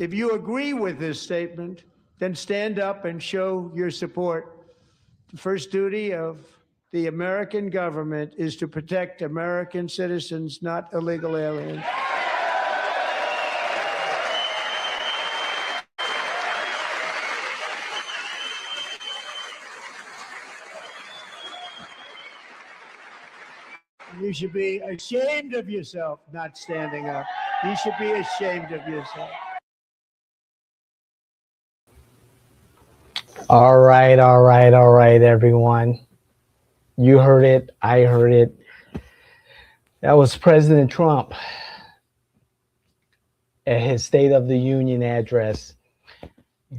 If you agree with this statement, then stand up and show your support. The first duty of the American government is to protect American citizens, not illegal aliens. You should be ashamed of yourself not standing up. You should be ashamed of yourself. All right, everyone. You heard it. I heard it. That was President Trump at his State of the Union address.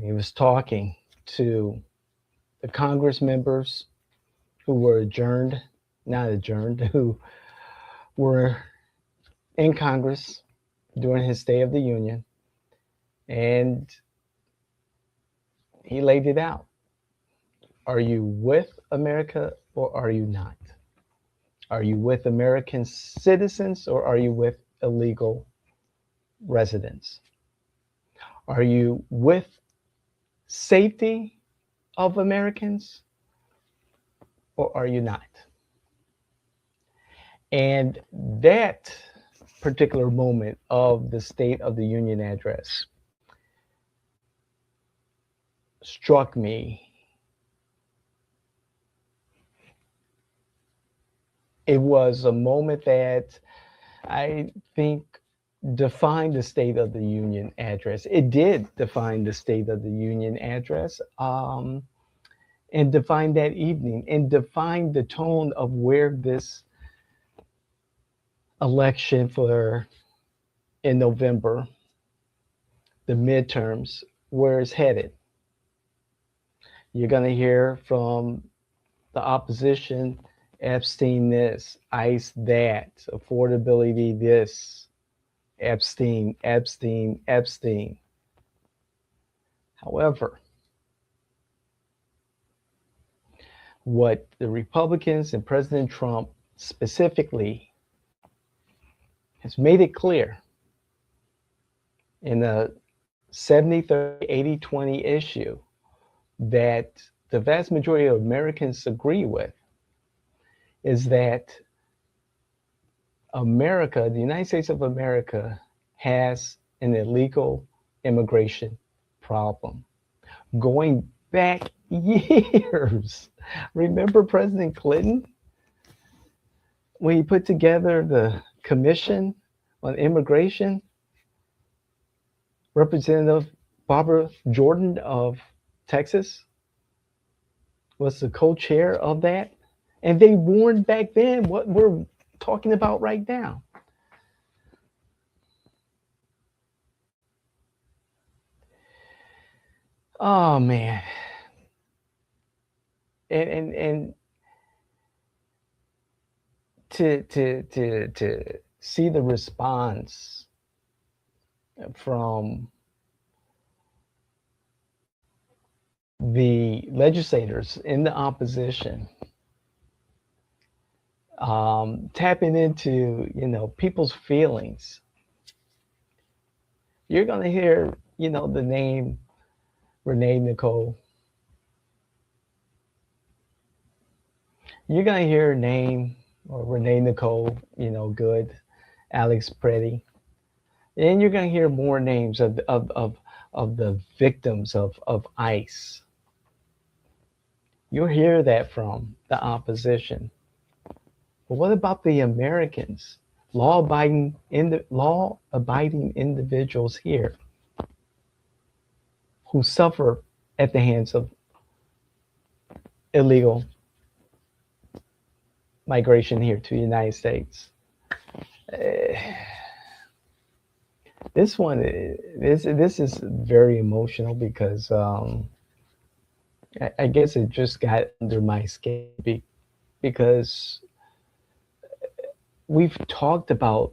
He was talking to the Congress members who were who were in Congress during his State of the Union. And he laid it out. Are you with America or are you not? Are you with American citizens or are you with illegal residents? Are you with safety of Americans or are you not? And that particular moment of the State of the Union address struck me. It was a moment that I think defined the State of the Union address. It did define the State of the Union address, and define that evening, and define the tone of where this election in November, the midterms, where it's headed. You're going to hear from the opposition, Epstein this, ICE that, affordability this, Epstein. However, what the Republicans and President Trump specifically has made it clear in the 70-30, 80-20 issue that the vast majority of Americans agree with is that America, the United States of America, has an illegal immigration problem going back years. Remember President Clinton when he put together the Commission on Immigration? Representative Barbara Jordan of Texas was the co-chair of that. And they warned back then what we're talking about right now. Oh man. And to see the response from the legislators in the opposition, tapping into people's feelings. You're gonna hear the name Renee Nicole. You're gonna hear her name or Renee Nicole, Good, Alex Pretty, and you're gonna hear more names of the victims of ICE. You'll hear that from the opposition. But what about the Americans, law-abiding individuals here who suffer at the hands of illegal migration here to the United States? This is very emotional because I guess it just got under my skin because we've talked about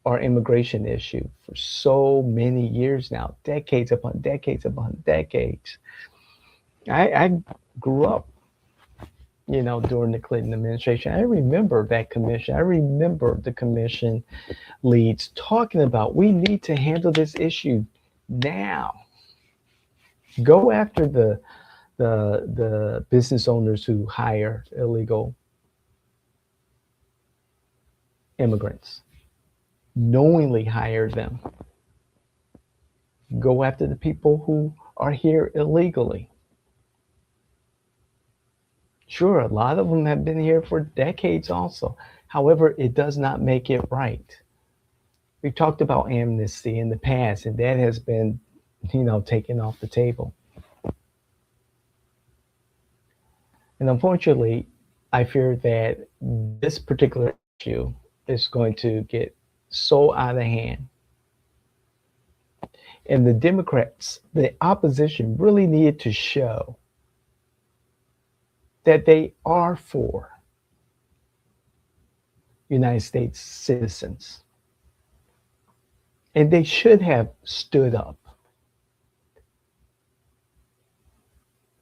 our immigration issue for so many years now, decades upon decades upon decades. I grew up, during the Clinton administration. I remember that commission. I remember the commission leads talking about we need to handle this issue now. Go after the business owners who hire illegal immigrants, knowingly hire them. Go after the people who are here illegally. Sure, a lot of them have been here for decades also. However, it does not make it right. We've talked about amnesty in the past, and that has been, taken off the table. And unfortunately, I fear that this particular issue is going to get so out of hand. And the Democrats, the opposition, really needed to show that they are for United States citizens. And they should have stood up.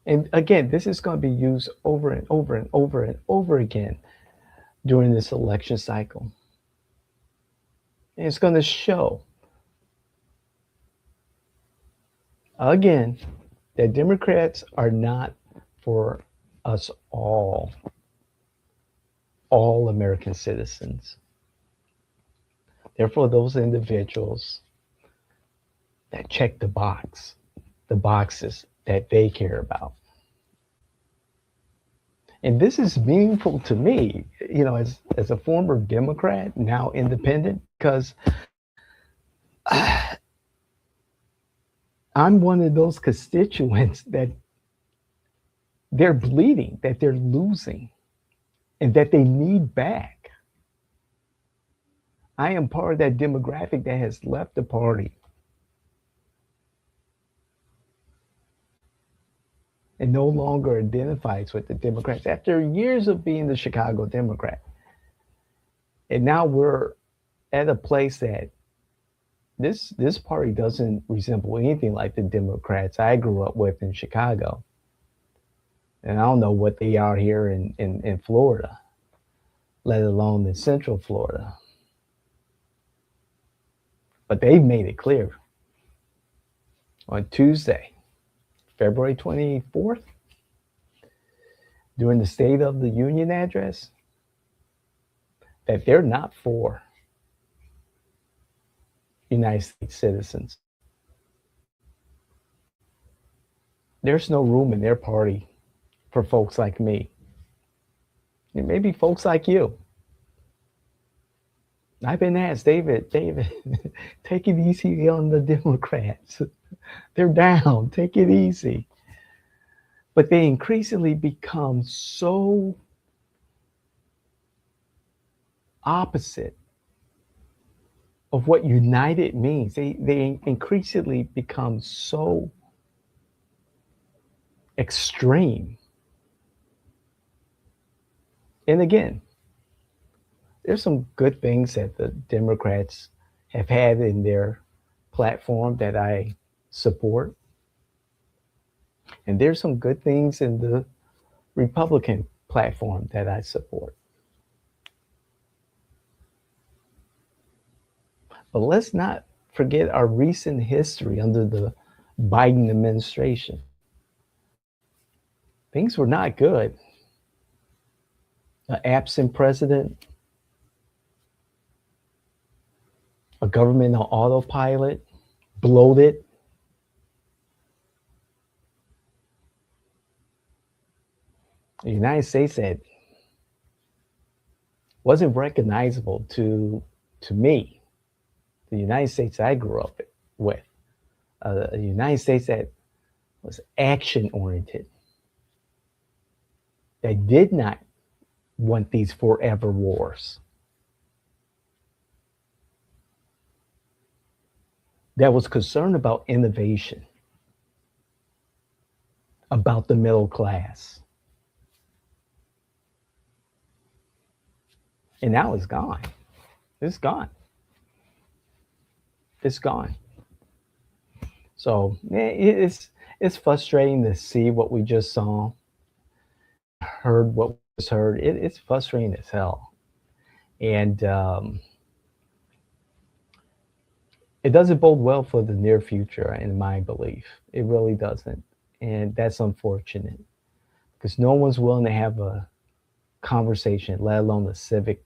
And again, this is going to be used over and over and over and over again during this election cycle. And it's going to show, again, that Democrats are not for us all American citizens. They're for those individuals that check the boxes that they care about. And this is meaningful to me, as a former Democrat, now independent, because I'm one of those constituents that they're bleeding, that they're losing, and that they need back. I am part of that demographic that has left the party and no longer identifies with the Democrats after years of being the Chicago Democrat. And now we're at a place that this party doesn't resemble anything like the Democrats I grew up with in Chicago. And I don't know what they are here in Florida, let alone in Central Florida. But they've made it clear on Tuesday, February 24th, during the State of the Union address, that they're not for United States citizens. There's no room in their party for folks like me. And maybe folks like you. I've been asked, David, take it easy on the Democrats. They're down, take it easy. But they increasingly become so opposite of what united means. They increasingly become so extreme. And again, there's some good things that the Democrats have had in their platform that I support. And there's some good things in the Republican platform that I support. But let's not forget our recent history under the Biden administration. Things were not good. An absent president, a government on autopilot, bloated. The United States that wasn't recognizable to me, the United States I grew up with, a United States that was action-oriented, that did not want these forever wars, that was concerned about innovation, about the middle class. And now it's gone. It's gone. It's gone. So it's frustrating to see what we just saw, heard what we just heard. It's frustrating as hell. And it doesn't bode well for the near future, in my belief. It really doesn't. And that's unfortunate because no one's willing to have a conversation, let alone a civic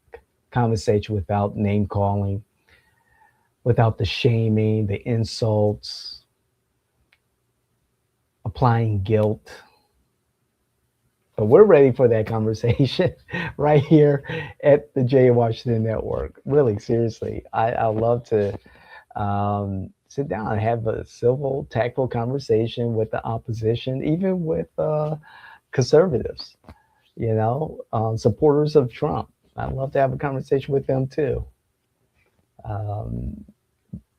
conversation without name calling, without the shaming, the insults, applying guilt. But we're ready for that conversation right here at the Jay Washington Network. Really, seriously, I love to sit down and have a civil, tactful conversation with the opposition, even with conservatives, supporters of Trump. I'd love to have a conversation with them too. Um,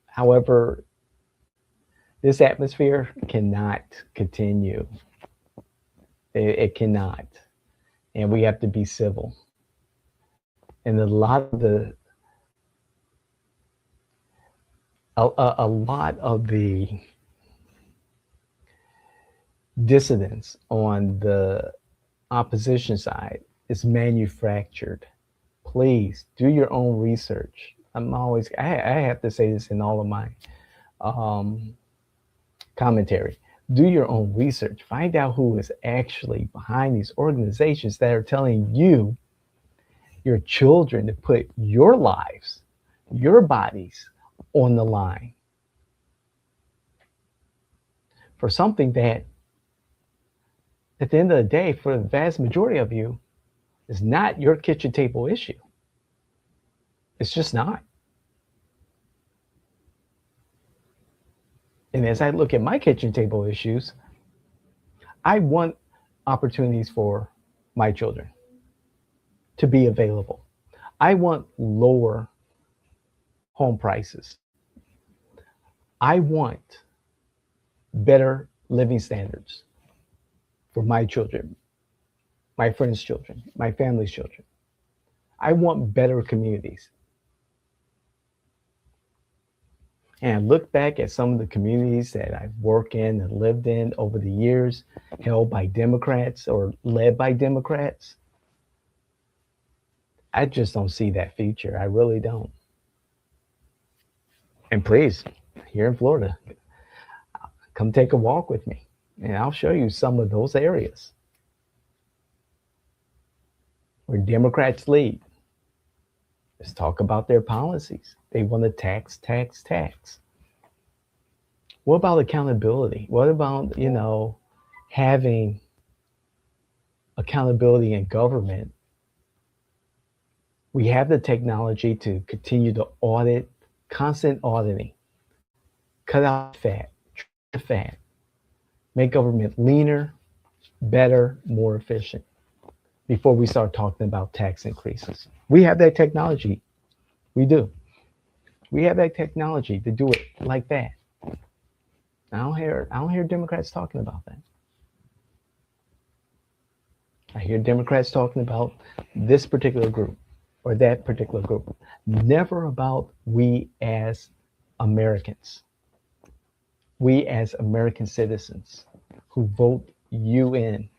However, this atmosphere cannot continue. It cannot. And we have to be civil. And a lot of the dissidents on the opposition side is manufactured. Please do your own research. I have to say this in all of my um, commentary. Do your own research. Find out who is actually behind these organizations that are telling you, your children, to put your lives, your bodies on the line for something that, at the end of the day, for the vast majority of you, is not your kitchen table issue. It's just not. And as I look at my kitchen table issues, I want opportunities for my children to be available. I want lower home prices. I want better living standards for my children, my friends' children, my family's children. I want better communities. And look back at some of the communities that I've worked in and lived in over the years, held by Democrats or led by Democrats. I just don't see that future. I really don't. And please, here in Florida, come take a walk with me and I'll show you some of those areas where Democrats lead. Let's talk about their policies. They want to tax, tax, tax. What about accountability? What about, having accountability in government? We have the technology to continue to audit, constant auditing, cut out fat, trim the fat, make government leaner, better, more efficient before we start talking about tax increases. We have that technology. We do. We have that technology to do it like that. I don't hear Democrats talking about that. I hear Democrats talking about this particular group or that particular group. Never about we as Americans. We as American citizens who vote you in.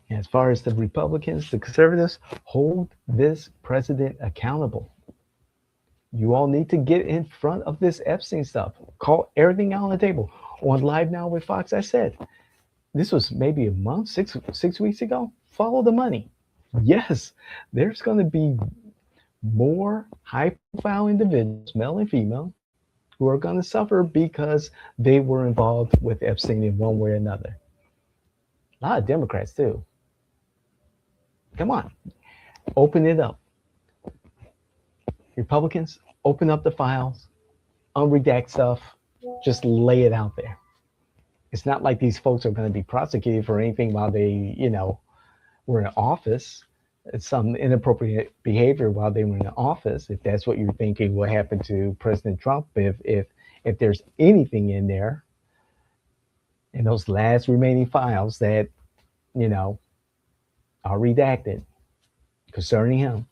And as far as the Republicans, the conservatives, hold this president accountable. You all need to get in front of this Epstein stuff. Call everything out on the table. On Live Now with Fox, I said, this was maybe a month, six weeks ago. Follow the money. Yes, there's going to be more high-profile individuals, male and female, who are going to suffer because they were involved with Epstein in one way or another. A lot of Democrats too. Come on, open it up. Republicans, open up the files, unredact stuff, just lay it out there. It's not like these folks are going to be prosecuted for anything while they, were in office. It's some inappropriate behavior while they were in office. If that's what you're thinking, what happened to President Trump? If there's anything in there, in those last remaining files that, are redacted concerning him,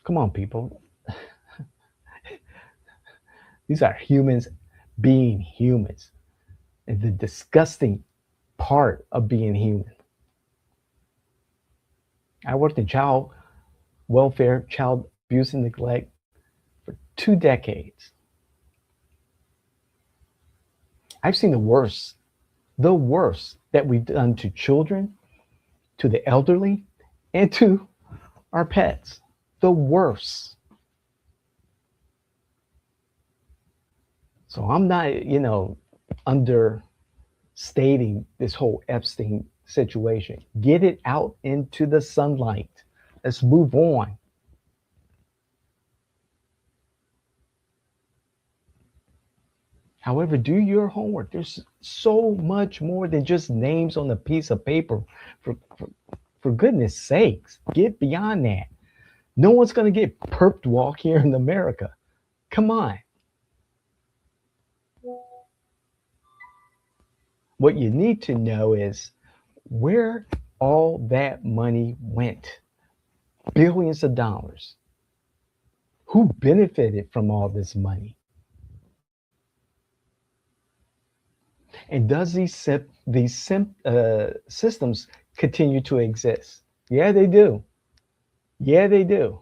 come on, people. These are humans being humans. And the disgusting part of being human. I worked in child welfare, child abuse and neglect for 2 decades. I've seen the worst that we've done to children, to the elderly, and to our pets. The worst. So I'm not, understating this whole Epstein situation. Get it out into the sunlight. Let's move on. However, do your homework. There's so much more than just names on a piece of paper. For goodness sakes, get beyond that. No one's going to get perped walk here in America. Come on. What you need to know is where all that money went. Billions of dollars. Who benefited from all this money? And does these systems continue to exist? Yeah, they do. Yeah, they do.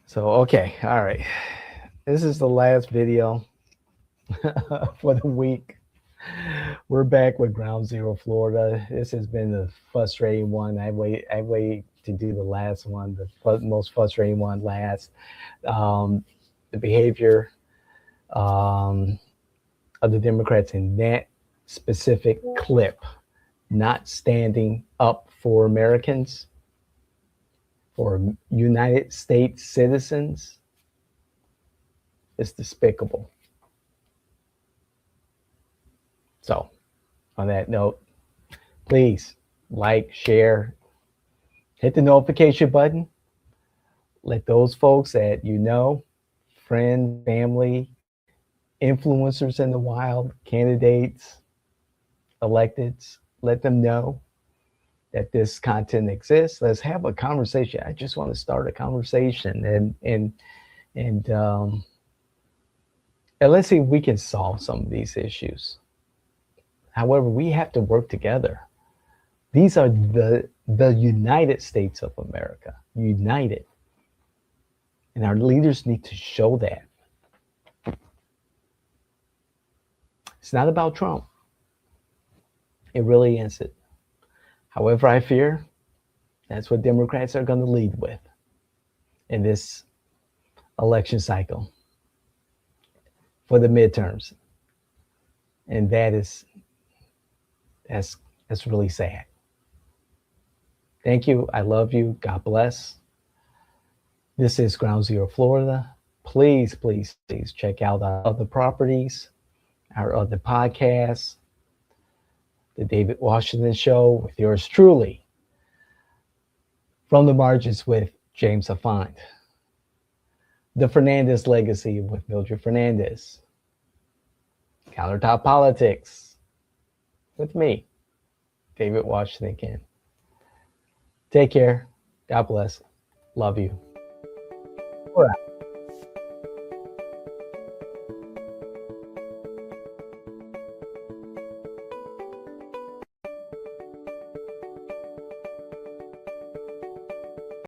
So, okay, all right. This is the last video for the week. We're back with Ground Zero Florida. This has been the frustrating one. I wait to do the last one, the most frustrating one last. The behavior of the Democrats in that specific clip, not standing up for Americans, for United States citizens, is despicable. So, on that note, please like, share, hit the notification button. Let those folks that you know, friends, family, influencers in the wild, candidates, electeds, let them know that this content exists. Let's have a conversation. I just want to start a conversation and let's see if we can solve some of these issues. However, we have to work together. These are the United States of America, united. And our leaders need to show that. It's not about Trump. It really isn't. However, I fear that's what Democrats are going to lead with in this election cycle for the midterms. And that's really sad. Thank you. I love you. God bless. This is Ground Zero Florida. Please, please, please check out our other properties, our other podcasts, The David Washington Show with yours truly, From the Margins with James Afant, The Fernandez Legacy with Mildred Fernandez, Countertop Politics with me, David Washington. Take care. God bless. Love you. We're out.